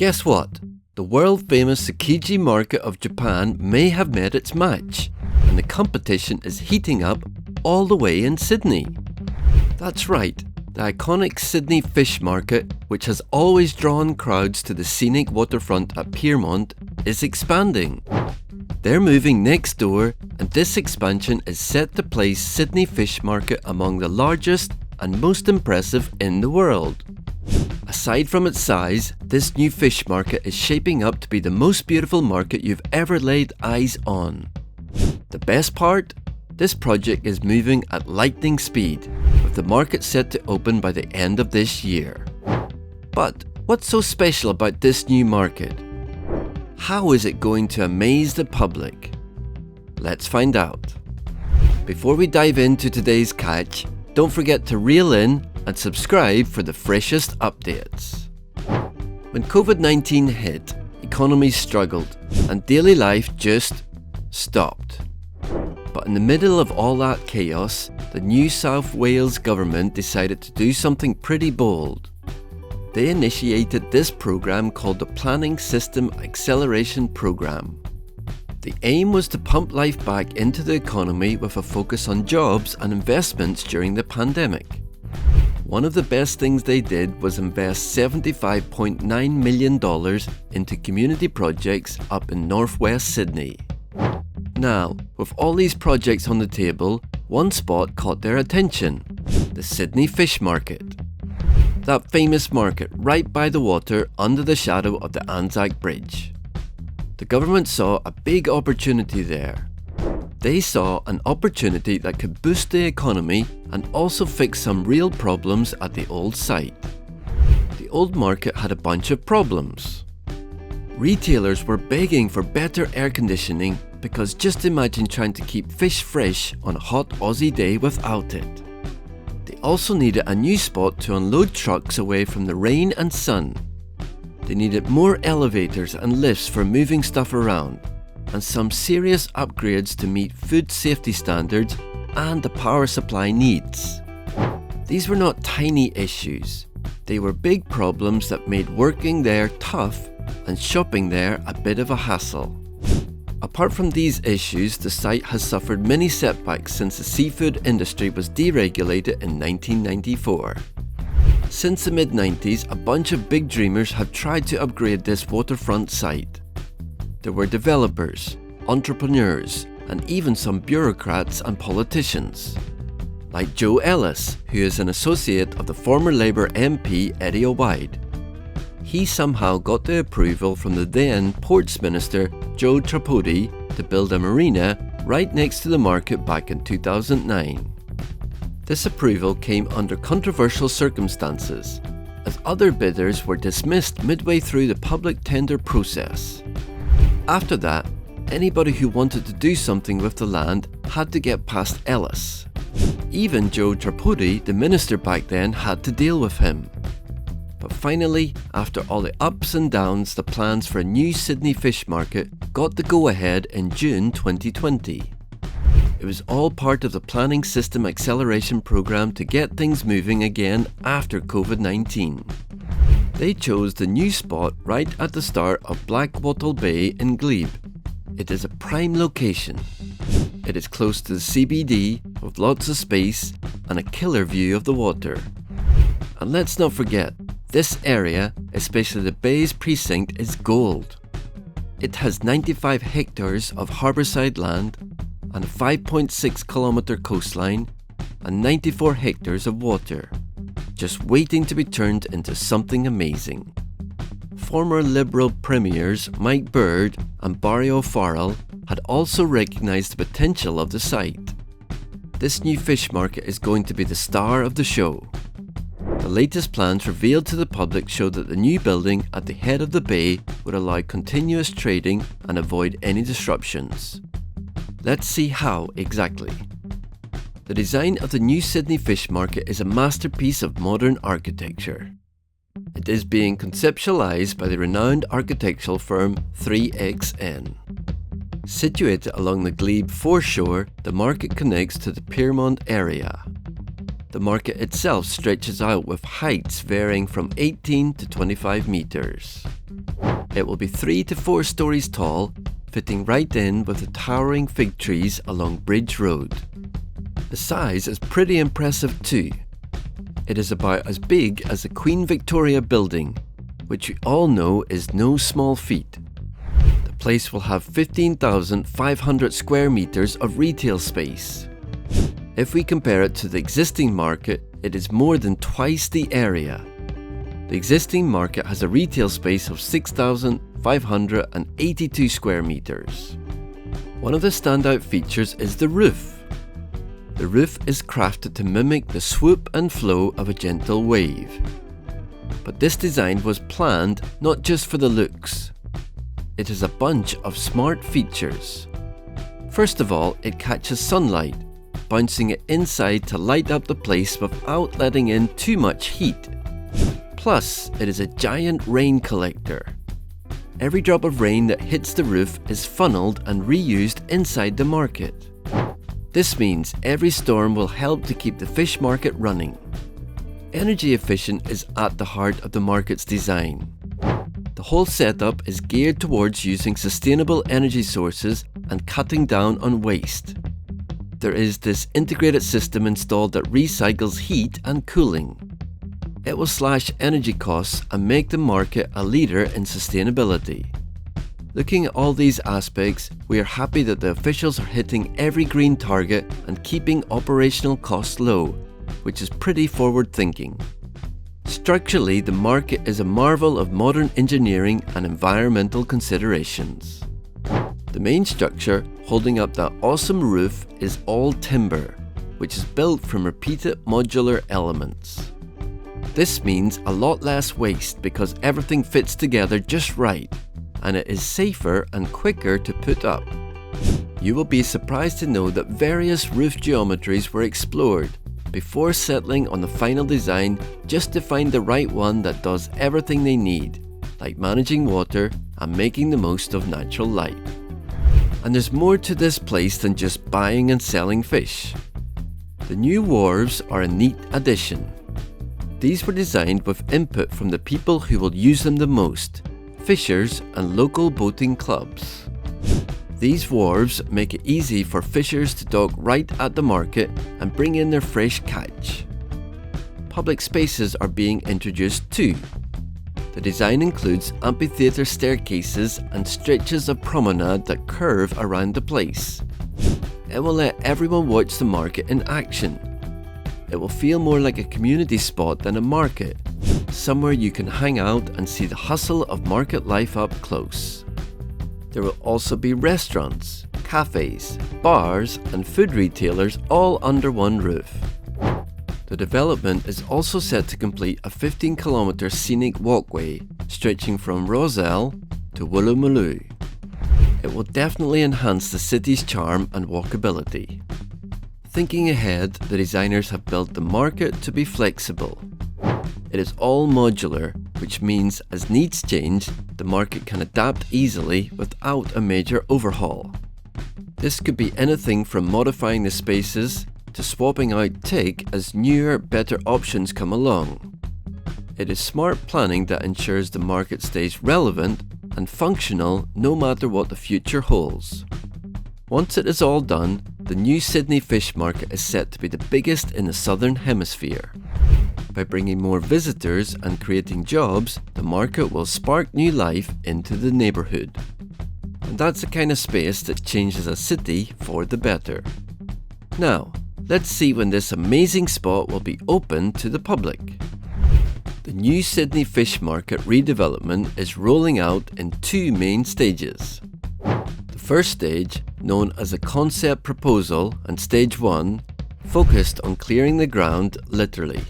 Guess what? The world-famous Tsukiji market of Japan may have met its match, and the competition is heating up all the way in Sydney. That's right, the iconic Sydney fish market, which has always drawn crowds to the scenic waterfront at Piermont, is expanding. They're moving next door, and this expansion is set to place Sydney Fish Market among the largest and most impressive in the world. Aside from its size, this new fish market is shaping up to be the most beautiful market you've ever laid eyes on. The best part? This project is moving at lightning speed, with the market set to open by the end of this year. But what's so special about this new market? How is it going to amaze the public? Let's find out. Before we dive into today's catch, don't forget to reel in and subscribe for the freshest updates. When COVID-19 hit, economies struggled and daily life just stopped. But in the middle of all that chaos, the New South Wales government decided to do something pretty bold. They initiated this program called the Planning System Acceleration Program. The aim was to pump life back into the economy with a focus on jobs and investments during the pandemic. One of the best things they did was invest $75.9 million into community projects up in northwest Sydney. Now, with all these projects on the table, one spot caught their attention: the Sydney Fish Market. That famous market right by the water under the shadow of the Anzac Bridge. The government saw a big opportunity there. They saw an opportunity that could boost the economy and also fix some real problems at the old site. The old market had a bunch of problems. Retailers were begging for better air conditioning because just imagine trying to keep fish fresh on a hot Aussie day without it. They also needed a new spot to unload trucks away from the rain and sun. They needed more elevators and lifts for moving stuff around, and some serious upgrades to meet food safety standards and the power supply needs. These were not tiny issues. They were big problems that made working there tough and shopping there a bit of a hassle. Apart from these issues, the site has suffered many setbacks since the seafood industry was deregulated in 1994. Since the mid-90s, a bunch of big dreamers have tried to upgrade this waterfront site. There were developers, entrepreneurs, and even some bureaucrats and politicians. Like Joe Ellis, who is an associate of the former Labour MP Eddie O'Wide. He somehow got the approval from the then Ports Minister Joe Tripodi to build a marina right next to the market back in 2009. This approval came under controversial circumstances, as other bidders were dismissed midway through the public tender process. After that, anybody who wanted to do something with the land had to get past Ellis. Even Joe Tripodi, the minister back then, had to deal with him. But finally, after all the ups and downs, the plans for a new Sydney Fish Market got the go-ahead in June 2020. It was all part of the Planning System Acceleration Program to get things moving again after COVID-19. They chose the new spot right at the start of Blackwattle Bay in Glebe. It is a prime location. It is close to the CBD with lots of space and a killer view of the water. And let's not forget, this area, especially the Bay's precinct, is gold. It has 95 hectares of harbourside land and a 5.6 kilometre coastline and 94 hectares of water, just waiting to be turned into something amazing. Former Liberal premiers Mike Bird and Barry O'Farrell had also recognised the potential of the site. This new fish market is going to be the star of the show. The latest plans revealed to the public show that the new building at the head of the bay would allow continuous trading and avoid any disruptions. Let's see how exactly. The design of the new Sydney Fish Market is a masterpiece of modern architecture. It is being conceptualised by the renowned architectural firm 3XN. Situated along the Glebe foreshore, the market connects to the Piermont area. The market itself stretches out with heights varying from 18 to 25 metres. It will be 3 to 4 stories tall, fitting right in with the towering fig trees along Bridge Road. The size is pretty impressive too. It is about as big as the Queen Victoria building, which we all know is no small feat. The place will have 15,500 square meters of retail space. If we compare it to the existing market, it is more than twice the area. The existing market has a retail space of 6,582 square meters. One of the standout features is the roof. The roof is crafted to mimic the swoop and flow of a gentle wave. But this design was planned not just for the looks. It has a bunch of smart features. First of all, it catches sunlight, bouncing it inside to light up the place without letting in too much heat. Plus, it is a giant rain collector. Every drop of rain that hits the roof is funneled and reused inside the market. This means every storm will help to keep the fish market running. Energy efficient is at the heart of the market's design. The whole setup is geared towards using sustainable energy sources and cutting down on waste. There is this integrated system installed that recycles heat and cooling. It will slash energy costs and make the market a leader in sustainability. Looking at all these aspects, we are happy that the officials are hitting every green target and keeping operational costs low, which is pretty forward-thinking. Structurally, the market is a marvel of modern engineering and environmental considerations. The main structure holding up that awesome roof is all timber, which is built from repeated modular elements. This means a lot less waste because everything fits together just right, and it is safer and quicker to put up. You will be surprised to know that various roof geometries were explored before settling on the final design just to find the right one that does everything they need, like managing water and making the most of natural light. And there's more to this place than just buying and selling fish. The new wharves are a neat addition. These were designed with input from the people who will use them the most, fishers and local boating clubs. These wharves make it easy for fishers to dock right at the market and bring in their fresh catch. Public spaces are being introduced too. The design includes amphitheatre staircases and stretches of promenade that curve around the place. It will let everyone watch the market in action. It will feel more like a community spot than a market, somewhere you can hang out and see the hustle of market life up close. There will also be restaurants, cafes, bars and food retailers all under one roof. The development is also set to complete a 15-kilometre scenic walkway stretching from Rozelle to Woolloomooloo. It will definitely enhance the city's charm and walkability. Thinking ahead, the designers have built the market to be flexible. It is all modular, which means as needs change, the market can adapt easily without a major overhaul. This could be anything from modifying the spaces to swapping out take as newer, better options come along. It is smart planning that ensures the market stays relevant and functional no matter what the future holds. Once it is all done, the new Sydney fish market is set to be the biggest in the Southern Hemisphere. By bringing more visitors and creating jobs, the market will spark new life into the neighbourhood. And that's the kind of space that changes a city for the better. Now, let's see when this amazing spot will be open to the public. The new Sydney fish market redevelopment is rolling out in 2 main stages. The first stage, known as a concept proposal, and stage 1, focused on clearing the ground literally.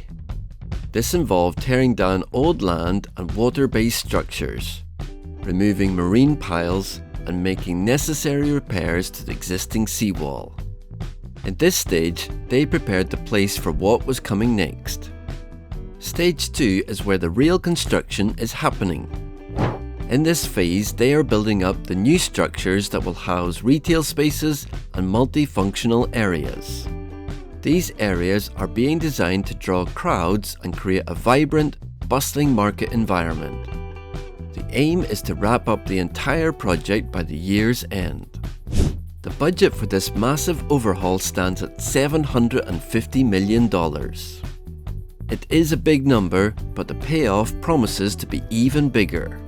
This involved tearing down old land and water-based structures, removing marine piles and making necessary repairs to the existing seawall. In this stage, they prepared the place for what was coming next. Stage 2 is where the real construction is happening. In this phase, they are building up the new structures that will house retail spaces and multifunctional areas. These areas are being designed to draw crowds and create a vibrant, bustling market environment. The aim is to wrap up the entire project by the year's end. The budget for this massive overhaul stands at $750 million. It is a big number, but the payoff promises to be even bigger.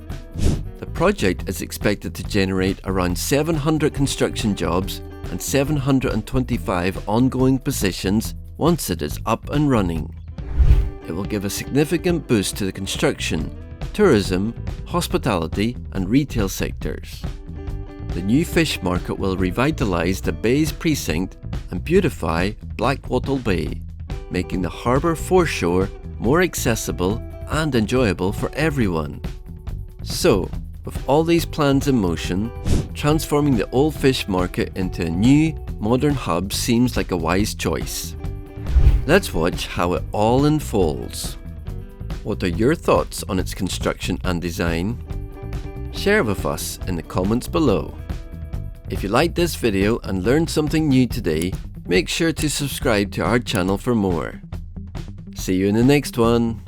The project is expected to generate around 700 construction jobs and 725 ongoing positions once it is up and running. It will give a significant boost to the construction, tourism, hospitality and retail sectors. The new fish market will revitalise the bay's precinct and beautify Blackwattle Bay, making the harbour foreshore more accessible and enjoyable for everyone. So, with all these plans in motion, transforming the old fish market into a new, modern hub seems like a wise choice. Let's watch how it all unfolds. What are your thoughts on its construction and design? Share with us in the comments below. If you liked this video and learned something new today, make sure to subscribe to our channel for more. See you in the next one.